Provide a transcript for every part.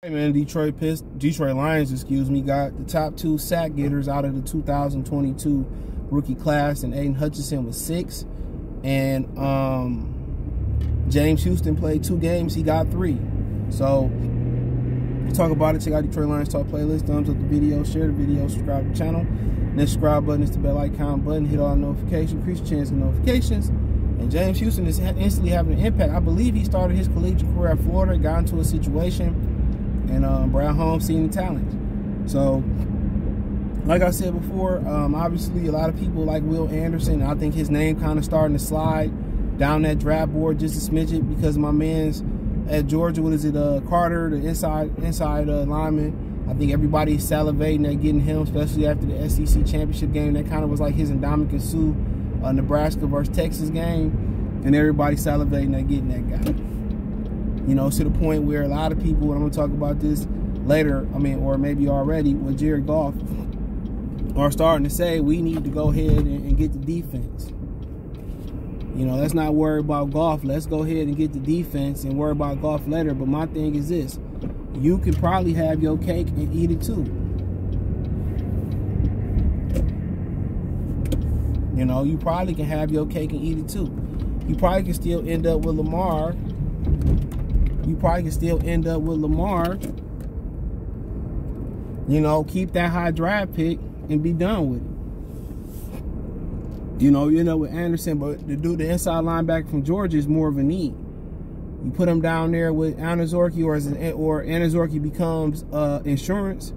Hey man, Detroit Lions, got the top 2 sack getters out of the 2022 rookie class, and Aidan Hutchinson was 6, and James Houston played 2 games, he got 3. So talk about it. Check out Detroit Lions Talk playlist. Thumbs up the video, share the video, subscribe to the channel. And the subscribe button is the bell icon button. Hit all notifications, increase your chance of notifications. And James Houston is instantly having an impact. I believe he started his collegiate career at Florida, got into a situation, and Brown Holmes seen the talent. So, like I said before, obviously a lot of people like Will Anderson. I think his name kind of starting to slide down that draft board just a smidget because my man's at Georgia, what is it, Carter, the inside lineman. I think everybody's salivating at getting him, especially after the SEC championship game. That kind of was like his Ndamukong Suh Nebraska versus Texas game, and everybody's salivating at getting that guy. You know, to the point where a lot of people, and I'm going to talk about this later, or maybe already, with Jared Goff, are starting to say we need to go ahead and get the defense. You know, let's not worry about Goff. Let's go ahead and get the defense and worry about Goff later. But my thing is this. You could probably have your cake and eat it too. You know, you probably can have your cake and eat it too. You probably can still end up with Lamar. You know, keep that high draft pick and be done with it. You know, with Anderson, but the dude, the inside linebacker from Georgia, is more of a need. You put him down there with Anazorki, or Anazorki becomes insurance,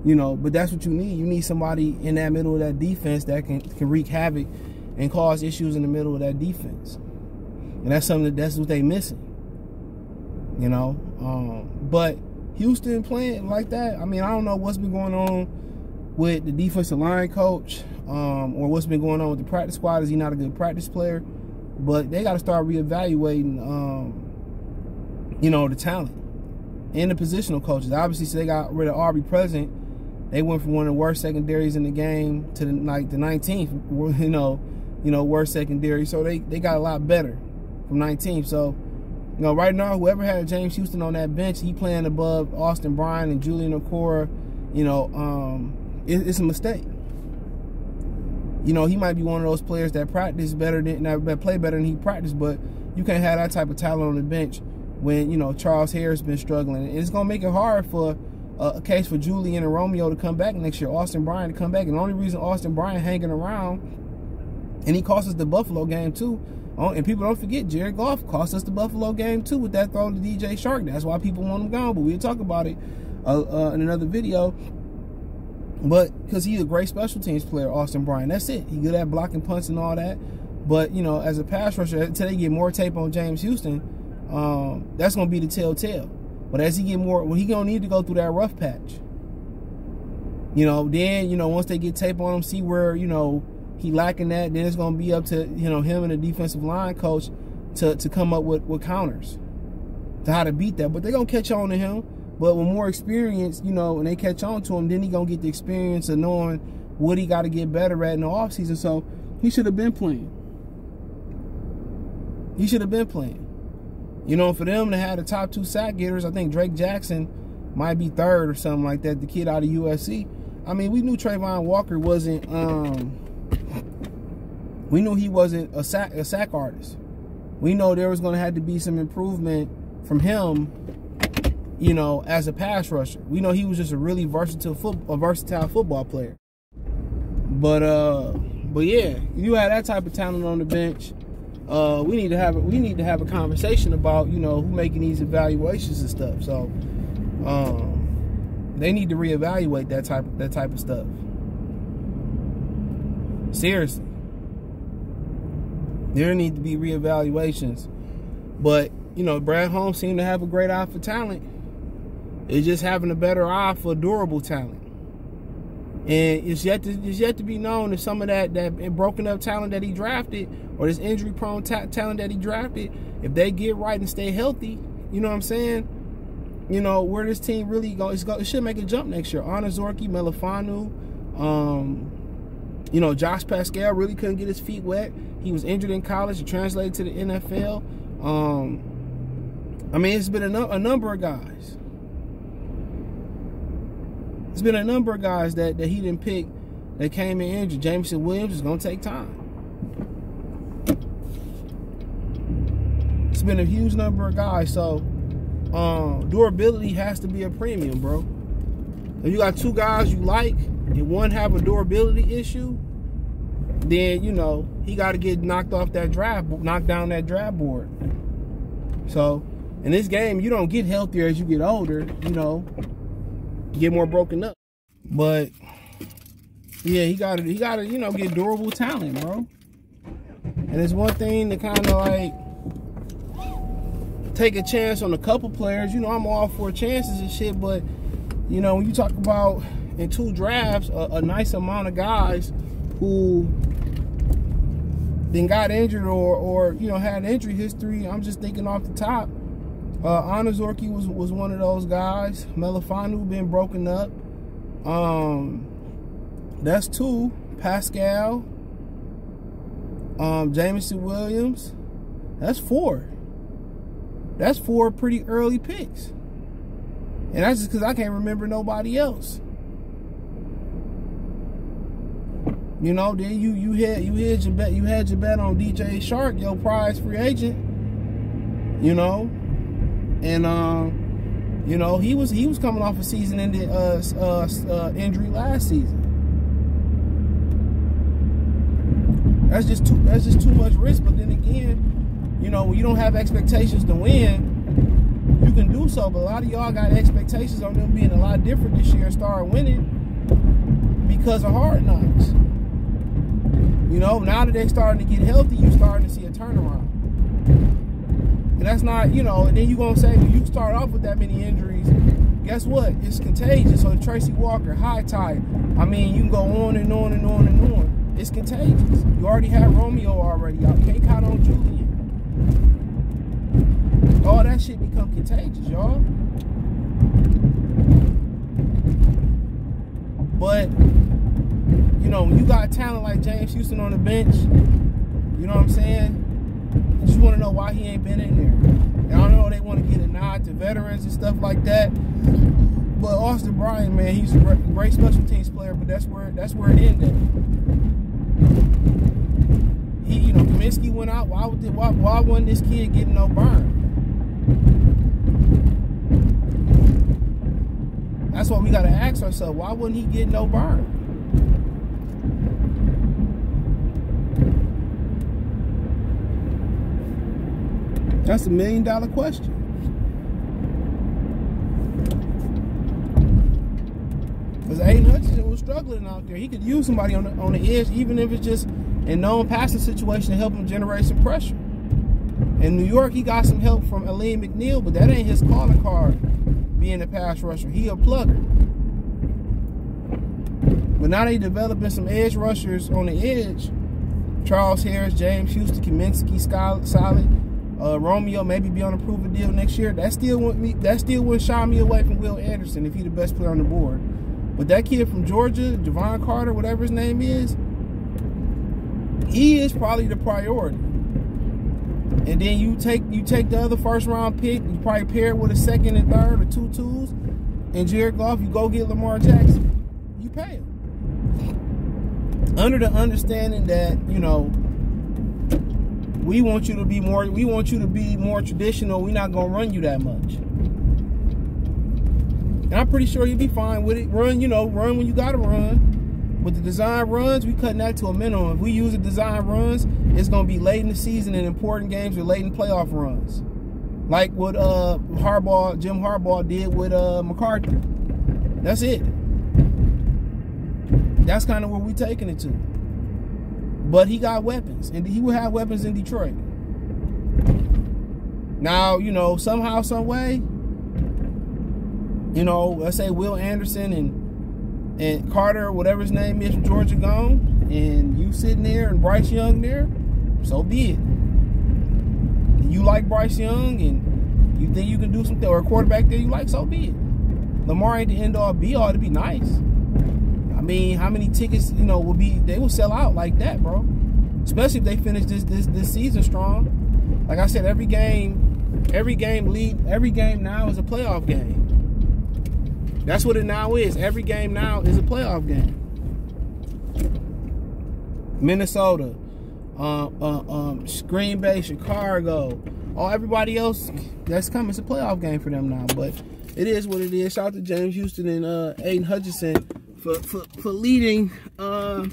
you know, but that's what you need. You need somebody in that middle of that defense that can wreak havoc and cause issues in the middle of that defense. And that's something that's what they missing, you know. But Houston playing like that, I don't know what's been going on with the defensive line coach, or what's been going on with the practice squad. Is he not a good practice player? But they got to start reevaluating, you know, the talent and the positional coaches. Obviously, so they got rid of Aubrey Pleasant. They went from one of the worst secondaries in the game to the 19th, you know, worst secondary. So they got a lot better from 19th. So, you know, right now, whoever had James Houston on that bench, he playing above Austin Bryant and Julian Okora. You know, it's a mistake. You know, he might be one of those players that practice better that play better than he practiced, but you can't have that type of talent on the bench when, you know, Charles Harris been struggling. And it's going to make it hard for a case for Julian and Romeo to come back next year, Austin Bryant to come back. And the only reason Austin Bryant hanging around, and he cost us the Buffalo game too, and people don't forget, Jared Goff cost us the Buffalo game too with that throw to DJ Shark. That's why people want him gone, but we'll talk about it in another video. But because he's a great special teams player, Austin Bryant. That's it. He good at blocking punts and all that. But, you know, as a pass rusher, until they get more tape on James Houston, that's going to be the telltale. But as he get more, well, he going to need to go through that rough patch. You know, then, you know, once they get tape on him, see where, you know, he lacking that, then it's going to be up to, you know, him and the defensive line coach to come up with counters to how to beat that. But they're going to catch on to him. But with more experience, you know, and they catch on to him, then he going to get the experience of knowing what he got to get better at in the offseason. So he should have been playing. He should have been playing. You know, for them to have the top 2 sack getters, I think Drake Jackson might be 3rd or something like that, the kid out of USC. We knew Trayvon Walker wasn't, we knew he wasn't a sack artist. We know there was going to have to be some improvement from him, you know, as a pass rusher. We know he was just a really versatile football player. But yeah, you had that type of talent on the bench. We need to have a conversation about, you know, who making these evaluations and stuff. So they need to reevaluate that type of stuff. Seriously. There need to be reevaluations. But, you know, Brad Holmes seemed to have a great eye for talent. It's just having a better eye for durable talent. And it's yet to be known if some of that broken up talent that he drafted, or this injury prone talent that he drafted, if they get right and stay healthy, you know what I'm saying? You know, where this team really goes, it should make a jump next year. Anazorki, Melifanu, you know, Josh Pascal really couldn't get his feet wet. He was injured in college. He translated to the NFL. It's been a number of guys. There's been a number of guys that he didn't pick that came in injured. Jameson Williams is going to take time. It's been a huge number of guys, so durability has to be a premium, bro. If you got two guys you like and one have a durability issue, then, you know, he got to get knocked down that draft board. So in this game, you don't get healthier as you get older, you know, you get more broken up. But yeah, he gotta, you know, get durable talent, bro. And it's one thing to kind of like take a chance on a couple players. You know, I'm all for chances and shit, but you know, when you talk about in 2 drafts, a nice amount of guys who then got injured or you know, had injury history. I'm just thinking off the top. Anazorki was one of those guys. Melifanu been broken up. That's 2. Pascal. Jameson Williams. That's 4. That's 4 pretty early picks. And that's just because I can't remember nobody else. You know, then you had your bet on DJ Shark, your prize free agent. You know, and you know, he was coming off a season-ending injury last season. That's just too much risk. But then again, you know, when you don't have expectations to win, you can do so. But a lot of y'all got expectations on them being a lot different this year and start winning because of Hard Knocks. You know, now that they're starting to get healthy, you're starting to see a turnaround. And that's not, you know, and then you're going to say, when you start off with that many injuries, guess what? It's contagious. So Tracy Walker, high tide. I mean, you can go on and on and on and on. It's contagious. You already had Romeo already. Y'all can't count on Julian. All that shit become contagious, y'all. But you know, when you got talent like James Houston on the bench, you know what I'm saying? You just want to know why he ain't been in there. And I know they want to get a nod to veterans and stuff like that. But Austin Bryant, man, he's a great special teams player, but that's where it ended. He, you know, Kaminsky went out. Why wasn't this kid getting no burn? That's what we got to ask ourselves. Why wouldn't he get no burn? That's $1 million question. Because Aidan Hutchinson was struggling out there. He could use somebody on the edge, even if it's just in known passing situation, to help him generate some pressure. In New York, he got some help from Aleem McNeil, but that ain't his calling card, being a pass rusher. He a plugger. But now they developing some edge rushers on the edge. Charles Harris, James Houston, Kaminsky, solid. Romeo maybe be on a proven deal next year. That still wouldn't shy me away from Will Anderson if he's the best player on the board. But that kid from Georgia, Javon Carter, whatever his name is, he is probably the priority. And then you take the other first round pick, you probably pair it with a second and third or 2 twos, and Jared Goff, you go get Lamar Jackson. You pay him. Under the understanding that, you know, we want you to be more traditional. We're not gonna run you that much. And I'm pretty sure you'll be fine with it. Run when you gotta run. With the design runs, we cutting that to a minimum. If we use the design runs, it's gonna be late in the season in important games or late in playoff runs. Like what Jim Harbaugh did with McCarthy. That's it. That's kind of where we taking it to. But he got weapons, and he will have weapons in Detroit. Now, you know, somehow, some way, you know, let's say Will Anderson and Carter, whatever his name is, from Georgia gone, and you sitting there and Bryce Young there, so be it. And you like Bryce Young, and you think you can do something, or a quarterback there you like, so be it. Lamar ain't the end-all, be-all. It'd be nice. I mean, how many tickets, you know, they will sell out like that, bro. Especially if they finish this season strong. Like I said, every game now is a playoff game. That's what it now is. Every game now is a playoff game. Minnesota, Green Bay, Chicago, everybody else that's coming. It's a playoff game for them now. But it is what it is. Shout out to James Houston and Aidan Hutchinson for leading the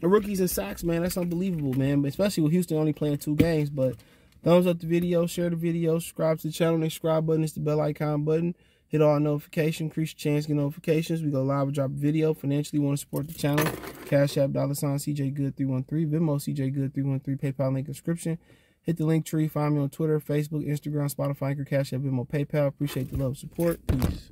rookies in sacks, man. That's unbelievable, man. But especially with Houston only playing 2 games. But thumbs up the video, share the video, subscribe to the channel. The subscribe button is the bell icon button. Hit all notifications, increase your chance to get notifications. We go live and drop a video. Financially, want to support the channel. Cash App, $ CJGood313. Venmo, CJGood313. PayPal link description. Hit the link tree. Find me on Twitter, Facebook, Instagram, Spotify, Anchor, Cash App, Venmo, PayPal. Appreciate the love and support. Peace.